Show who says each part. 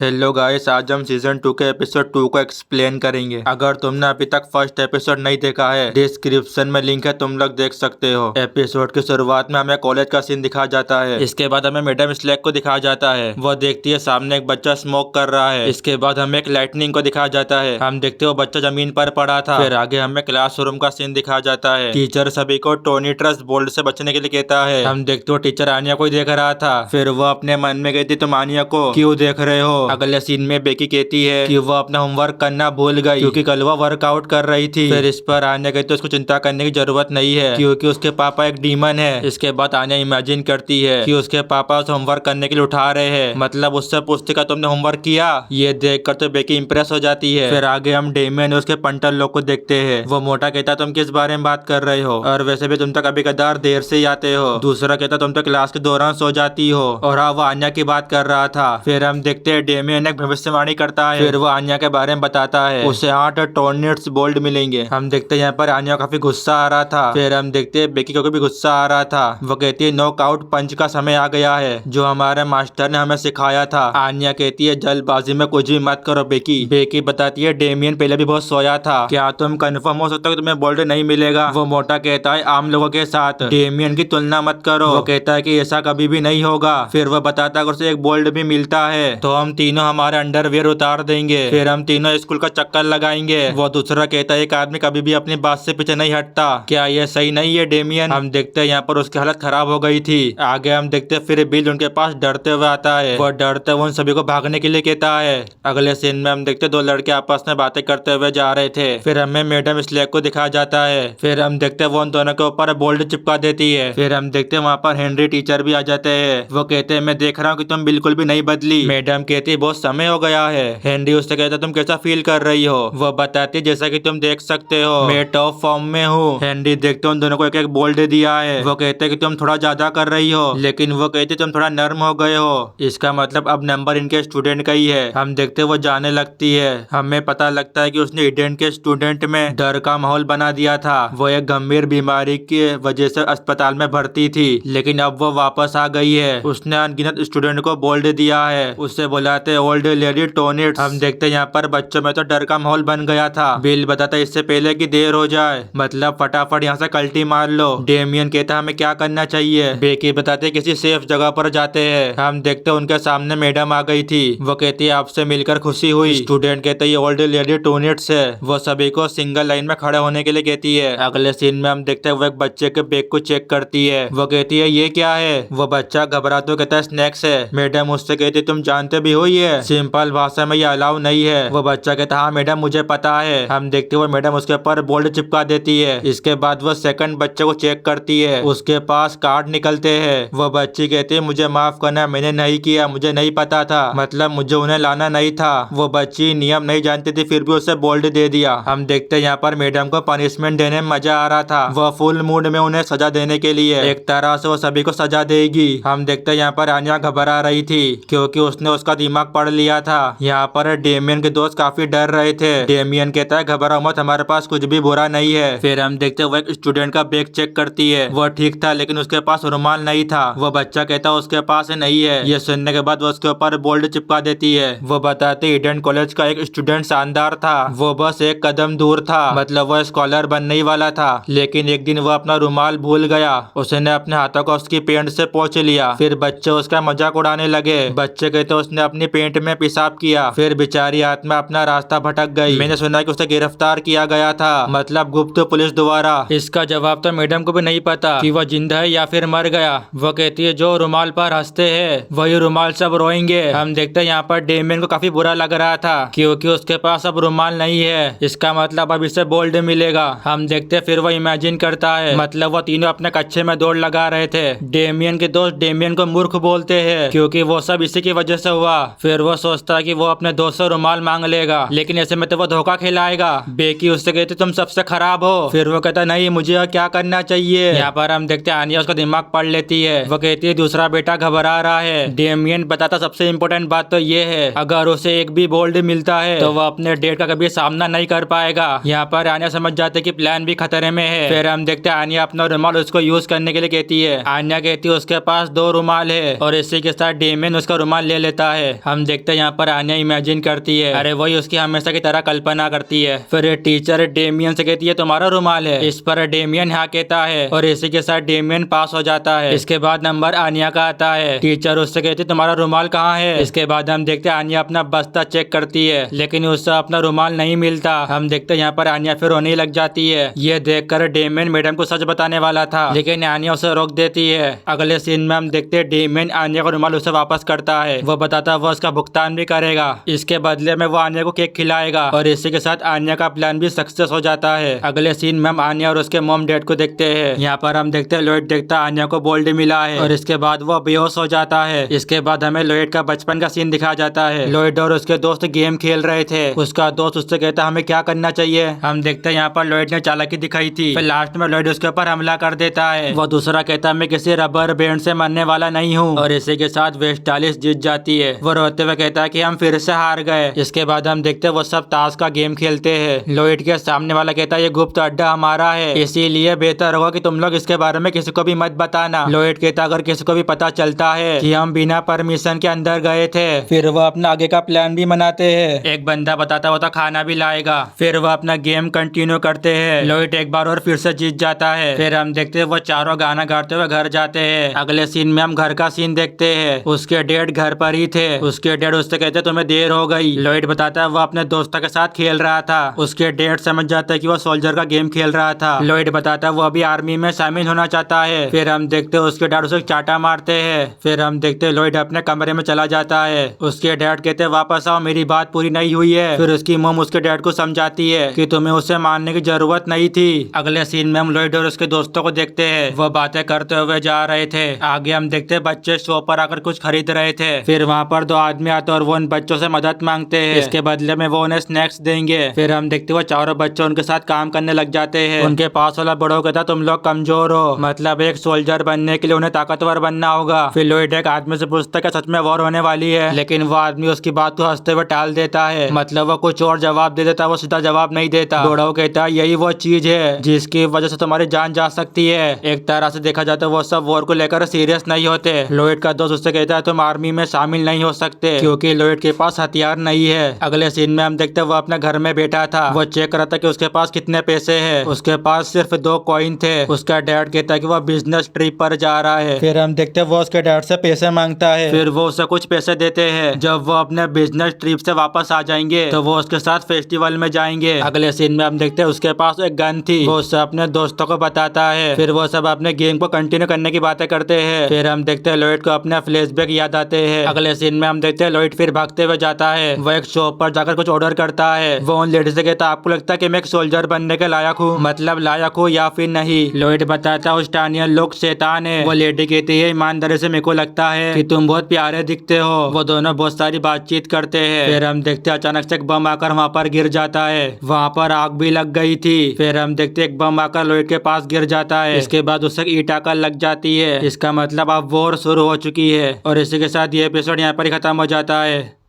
Speaker 1: Hello guys, आज हम season 2 के एपिसोड 2 को एक्सप्लेन करेंगे। अगर तुमने अभी तक फर्स्ट एपिसोड नहीं देखा है, डिस्क्रिप्शन में लिंक है, तुम लोग देख सकते हो। एपिसोड की शुरुआत में हमें कॉलेज का सीन दिखाया जाता है। इसके बाद हमें मैडम स्लैक को दिखाया जाता है। वह देखती है सामने एक बच्चा स्मोक कर रहा है। इसके बाद हमें एक लाइटनिंग को दिखाया जाता है। हम देखते हो बच्चा जमीन पर पड़ा था। फिर आगे हमें क्लासरूम का सीन दिखाया जाता है। टीचर सभी को टोनी ट्रस्ट बोल्ड से बचने के लिए कहता है। हम देखते हो टीचर आनिया को देख रहा था। फिर वह अपने मन में कहती, तुम आनिया को क्यों देख रहे हो। अगले सीन में बेकी कहती है कि वह अपना होमवर्क करना भूल गई क्योंकि कल वह वर्कआउट कर रही थी। फिर इस पर आन्या कहती है उसको चिंता करने की जरूरत नहीं है क्योंकि उसके पापा एक डीमन है। इसके बाद आन्या इमेजिन करती है कि उसके पापा उसे होमवर्क करने के लिए उठा रहे हैं, मतलब उससे पूछते का तुमने होमवर्क किया। ये देखकर तो बेकी इंप्रेस हो जाती है। फिर आगे हम डेमियन और उसके पंटर लोग को देखते हैं। वो मोटा कहता तुम किस बारे में बात कर रहे हो, और वैसे भी तुम तो कभी कदार देर से ही आते हो। दूसरा कहता तुम तो क्लास के दौरान सो जाती हो। और हाँ, वो आन्या की बात कर रहा था। फिर हम देखते हैं डेमियन एक भविष्यवाणी करता है। फिर वो आन्या के बारे में बताता है उसे 8 टॉर्नेट्स बोल्ड मिलेंगे। हम देखते हैं यहाँ पर आन्या काफी गुस्सा आ रहा था। फिर हम देखते हैं बेकी को भी गुस्सा आ रहा था। वो कहती है नॉकआउट पंच का समय आ गया है जो हमारे मास्टर ने हमें सिखाया था। आन्या कहती है जल्दबाजी में कुछ भी मत करो बेकी। बेकी बताती है डेमियन पहले भी बहुत सोया था, क्या तुम कंफर्म हो सकते हो कि तुम्हें बोल्ड नहीं मिलेगा। वो मोटा कहता है आम लोगों के साथ डेमियन की तुलना मत करो। वो कहता है कि ऐसा कभी भी नहीं होगा। फिर वो बताता है अगर उसे एक बोल्ड भी मिलता है तो हम तीनों हमारे अंडरवियर उतार देंगे। फिर हम तीनों स्कूल का चक्कर लगाएंगे। वो दूसरा कहता है एक आदमी कभी भी अपनी बात से पीछे नहीं हटता, क्या ये सही नहीं है डेमियन। हम देखते हैं यहाँ पर उसकी हालत खराब हो गई थी। आगे हम देखते हैं फिर बिल उनके पास डरते हुए आता है। वो डरते हुए उन सभी को भागने के लिए कहता है। अगले सीन में हम देखते दो लड़के आपस में बातें करते हुए जा रहे थे। फिर हमें मैडम स्लैक को दिखाया जाता है। फिर हम देखते हैं वो उन दोनों के ऊपर बोल्ड चिपका देती है। फिर हम देखते हैं वहाँ पर हेनरी टीचर भी आ जाते हैं। वो कहते हैं मैं देख रहा हूँ कि तुम बिल्कुल भी नहीं बदली। मैडम कहती है बहुत समय हो गया है। हेनरी उससे कहता तुम कैसा फील कर रही हो। वो बताती है जैसा कि तुम देख सकते हो मैं टॉप फॉर्म में हूँ। हेनरी देखते उन दोनों को एक एक बोल्ड दिया है। वो कहते हैं कि तुम थोड़ा ज्यादा कर रही हो, लेकिन वो कहते तुम थोड़ा नर्म हो गए हो। इसका मतलब अब नंबर इनके स्टूडेंट का ही है। हम देखते वो जाने लगती है। हमें पता लगता है कि उसने ईडेन के स्टूडेंट में डर का माहौल बना दिया था। वो एक गंभीर बीमारी की वजह से अस्पताल में भर्ती थी, लेकिन अब वो वापस आ गई है। उसने अनगिनत स्टूडेंट को बोल्ड दिया है। उससे बुलाते ओल्ड लेडी टोनिट्स। हम देखते हैं यहाँ पर बच्चों में तो डर का माहौल बन गया था। बिल बताता इससे पहले कि देर हो जाए, मतलब फटाफट यहाँ से कल्टी मार लो। डेमियन कहता हमें क्या करना चाहिए। बेकी बताते किसी सेफ जगह पर जाते हैं। हम देखते उनके सामने मैडम आ गई थी। वो कहती है आपसे मिलकर खुशी हुई। स्टूडेंट कहते ये ओल्ड लेडी टोनिट्स है। वो सभी को सिंगल लाइन में खड़े होने के लिए कहती है। अगले सीन में हम देखते हैं वो एक बच्चे के बैग को चेक करती है। वो कहती है ये क्या है। वो बच्चा घबराते कहता है स्नैक्स है। मैडम उससे कहती तुम जानते भी हो ये सिंपल भाषा में ये अलाउ नहीं है। वो बच्चा कहता हाँ मैडम मुझे पता है। हम देखते हुए मैडम उसके ऊपर बोल्ड चिपका देती है। इसके बाद वो सेकंड बच्चे को चेक करती है। उसके पास कार्ड निकलते हैं। वो बच्ची कहती है मुझे माफ करना, मैंने नहीं किया, मुझे नहीं पता था, मतलब मुझे उन्हें लाना नहीं था। वो बच्ची नियम नहीं जानती थी फिर भी उसे बोल्ड दे दिया। हम देखते हैं यहाँ पर मैडम को पनिशमेंट देने में मजा आ रहा था। वो फुल मूड में उन्हें सजा देने के लिए एक तरह से वो सभी को सजा देगी। हम देखते हैं यहाँ पर आन्या घबरा रही थी क्योंकि उसने उसका दिमाग पढ़ लिया था। यहाँ पर डेमियन के दोस्त काफी डर रहे थे। डेमियन कहता है घबराओ मत, हमारे पास कुछ भी बुरा नहीं है। फिर हम देखते हैं वो एक स्टूडेंट का बैग चेक करती है। वो ठीक था लेकिन उसके पास रुमाल नहीं था। वो बच्चा कहता है उसके पास नहीं है। ये सुनने के बाद वो उसके ऊपर बोल्ड चिपका देती है। वो बताते ईडन कॉलेज का एक स्टूडेंट शानदार था, वो बस एक कदम दूर था, मतलब वो स्कॉलर बनने ही वाला था। लेकिन एक दिन वो अपना रुमाल भूल गया। उसने अपने हाथों को उसकी पेंट से पोंछ लिया। फिर बच्चे उसका मजाक उड़ाने लगे। बच्चे कहते उसने अपनी पेंट में पेशाब किया। फिर बेचारी आत्मा अपना रास्ता भटक गई। मैंने सुना कि उसे गिरफ्तार किया गया था, मतलब गुप्त पुलिस द्वारा। इसका जवाब तो मैडम को भी नहीं पता कि वह जिंदा है या फिर मर गया। वो कहती है जो रुमाल पर हंसते हैं वही रुमाल सब रोएंगे। हम देखते हैं यहाँ पर डेमियन को काफी बुरा लग रहा था क्योंकि उसके पास अब रुमाल नहीं है। इसका मतलब अब इसे बोल्ड मिलेगा। हम देखते हैं फिर वो इमेजिन करता है, मतलब वो तीनों अपने कच्चे में दौड़ लगा रहे थे। डेमियन के दोस्त डेमियन को मूर्ख बोलते हैं क्योंकि वो सब इसी की वजह से हुआ। फिर वो सोचता है कि वो अपने दोस्त से रुमाल मांग लेगा, लेकिन ऐसे में तो वो धोखा खिलाएगा। बेकी उससे कहती तुम सबसे खराब हो। फिर वो कहता नहीं मुझे क्या करना चाहिए। यहाँ पर हम देखते हैं आनिया उसका दिमाग पढ़ लेती है। वो कहती है दूसरा बेटा घबरा रहा है। डेमियन बताता सबसे इम्पोर्टेंट बात तो ये है अगर उसे एक भी बोल्ड मिलता है तो वो अपने डेट का कभी सामना नहीं कर पाएगा। यहाँ पर आनिया समझ जाते कि प्लान भी खतरे में है। फिर हम देखते हैं आनिया अपना रुमाल उसको यूज करने के लिए कहती है। आनिया कहती है उसके पास 2 रुमाल है और इसी के साथ डेमियन उसका रुमाल ले लेता है। हम देखते हैं यहाँ पर आन्या इमेजिन करती है, अरे वही उसकी हमेशा की तरह कल्पना करती है। फिर टीचर डेमियन से कहती है तुम्हारा रुमाल है। इस पर डेमियन हाँ कहता है और इसी के साथ डेमियन पास हो जाता है। इसके बाद नंबर आन्या का आता है। टीचर उससे कहती है तुम्हारा रुमाल कहाँ है। इसके बाद हम देखते हैं आन्या अपना बस्ता चेक करती है, लेकिन उससे अपना रुमाल नहीं मिलता। हम देखते हैं यहाँ पर आन्या फिर रोने लग जाती है। ये देखकर डेमियन मैडम को सच बताने वाला था, लेकिन आन्या उसे रोक देती है। अगले सीन में हम देखते हैं डेमियन आन्या का रुमाल उसे वापस करता है। वो बताता है वो उसका भुगतान भी करेगा, इसके बदले में वो आन्या को केक खिलाएगा और इसी के साथ आन्या का प्लान भी सक्सेस हो जाता है। अगले सीन में हम आन्या और उसके मॉम डैड को देखते हैं। यहाँ पर हम देखते हैं लॉयड देखता है आन्या को बोल्ड मिला है और इसके बाद वो बेहोश हो जाता है। इसके बाद हमें लॉयड का बचपन का सीन दिखाया जाता है। लॉयड और उसके दोस्त गेम खेल रहे थे। उसका दोस्त उससे कहता हमें क्या करना चाहिए। हम देखते हैं यहाँ पर लॉयड ने चालाकी दिखाई थी। फिर लास्ट में लॉयड उसके ऊपर हमला कर देता है। वो दूसरा कहता है मैं किसी रबर बैंड से मरने वाला नहीं हूँ और इसी के साथ वेस्टालिस जीत जाती है। वो रोते हुए कहता है कि हम फिर से हार गए। इसके बाद हम देखते हैं वो सब ताश का गेम खेलते हैं। लॉयड के सामने वाला कहता है ये गुप्त अड्डा हमारा है, इसीलिए बेहतर होगा कि तुम लोग इसके बारे में किसी को भी मत बताना। लॉयड कहता अगर किसी को भी पता चलता है कि हम बिना परमिशन के अंदर गए थे, फिर वो अपना आगे का प्लान भी बनाते हैं। एक बंदा बताता हुआ तो खाना भी लाएगा। फिर वो अपना गेम कंटिन्यू करते हैं। लॉयड एक बार और फिर से जीत जाता है। फिर हम देखते हैं वो चारों गाना गाते हुए घर जाते हैं। अगले सीन में हम घर का सीन देखते हैं। उसके डैड घर पर ही थे। उसके डैड उससे कहते तुम्हें देर हो गई। लॉयड बताता है वो अपने दोस्तों के साथ खेल रहा था। उसके डैड समझ जाता है कि वो सोल्जर का गेम खेल रहा था। लॉयड बताता है वो अभी आर्मी में शामिल होना चाहता है। फिर हम देखते हैं उसके डैड उसे चाटा मारते हैं। फिर हम देखते हैं लॉयड अपने कमरे में चला जाता है। उसके डैड कहते हैं वापस आओ, मेरी बात पूरी नहीं हुई है। फिर उसकी मॉम उसके डैड को समझाती है कि तुम्हें उसे मारने की जरूरत नहीं थी। अगले सीन में हम लॉयड और उसके दोस्तों को देखते हैं। वो बातें करते हुए जा रहे थे। आगे हम देखते हैं बच्चे शॉप पर आकर कुछ खरीद रहे थे। फिर वहाँ पर दो आदमी आते और वो उन बच्चों से मदद मांगते हैं। इसके बदले में वो उन्हें स्नैक्स देंगे। फिर हम देखते वो चारों बच्चे उनके साथ काम करने लग जाते हैं। उनके पास वाला बड़ों कहता तुम लोग कमजोर हो, मतलब एक सोल्जर बनने के लिए उन्हें ताकतवर बनना होगा। फिर लॉयड एक आदमी से पूछता है सच में वॉर होने वाली है, लेकिन वो आदमी उसकी बात को हंसते हुए टाल देता है। मतलब वो कुछ और जवाब दे देता, वो सीधा जवाब नहीं देता। बड़ों कहता है यही वो चीज है जिसकी वजह से तुम्हारी जान जा सकती है। एक तरह से देखा जाता है वो सब वॉर को लेकर सीरियस नहीं होते। लॉयड का दोस्त उससे कहता है तुम आर्मी में शामिल नहीं हो सकते क्योंकि लॉयड के पास हथियार नहीं है। अगले सीन में हम देखते हैं वो अपने घर में बैठा था। वो चेक कर रहा था कि उसके पास कितने पैसे हैं। उसके पास सिर्फ 2 कॉइन थे। उसका डैड कहता है कि वो बिजनेस ट्रिप पर जा रहा है। फिर हम देखते हैं वो उसके डैड से पैसे मांगता है। फिर वो उसे कुछ पैसे देते हैं। जब वो अपने बिजनेस ट्रिप से वापस आ जाएंगे तो वो उसके साथ फेस्टिवल में जाएंगे। अगले सीन में हम देखते हैं उसके पास एक गन थी। वो उससे अपने दोस्तों को बताता है। फिर वो सब अपने गेम को कंटिन्यू करने की बातें करते हैं। फिर हम देखते हैं लॉयड को अपने फ्लैशबैक याद आते हैं। अगले सीन में हम देखते हैं लॉयड फिर भागते हुए जाता है। वो एक शॉप पर जाकर कुछ ऑर्डर करता है। वो उन लेडी से कहता है आपको लगता है कि मैं एक सोल्जर बनने के लायक हूँ, मतलब लायक हूँ या फिर नहीं। लॉयड बताता है उस टानियन लोग शैतान है। वो लेडी कहती है ईमानदारी से मेरे को लगता है कि तुम बहुत प्यारे दिखते हो। वो दोनों बहुत सारी बातचीत करते हैं। फिर हम देखते हैं अचानक से एक बम आकर वहाँ पर गिर जाता है। वहाँ पर आग भी लग गई थी। फिर हम देखते हैं एक बम आकर लॉयड के पास गिर जाता है। इसके बाद उससे ईंट आकर लग जाती है। इसका मतलब अब वॉर शुरू हो चुकी है और इसी के साथ ये एपिसोड यहाँ पर ही खत्म हो जाता है।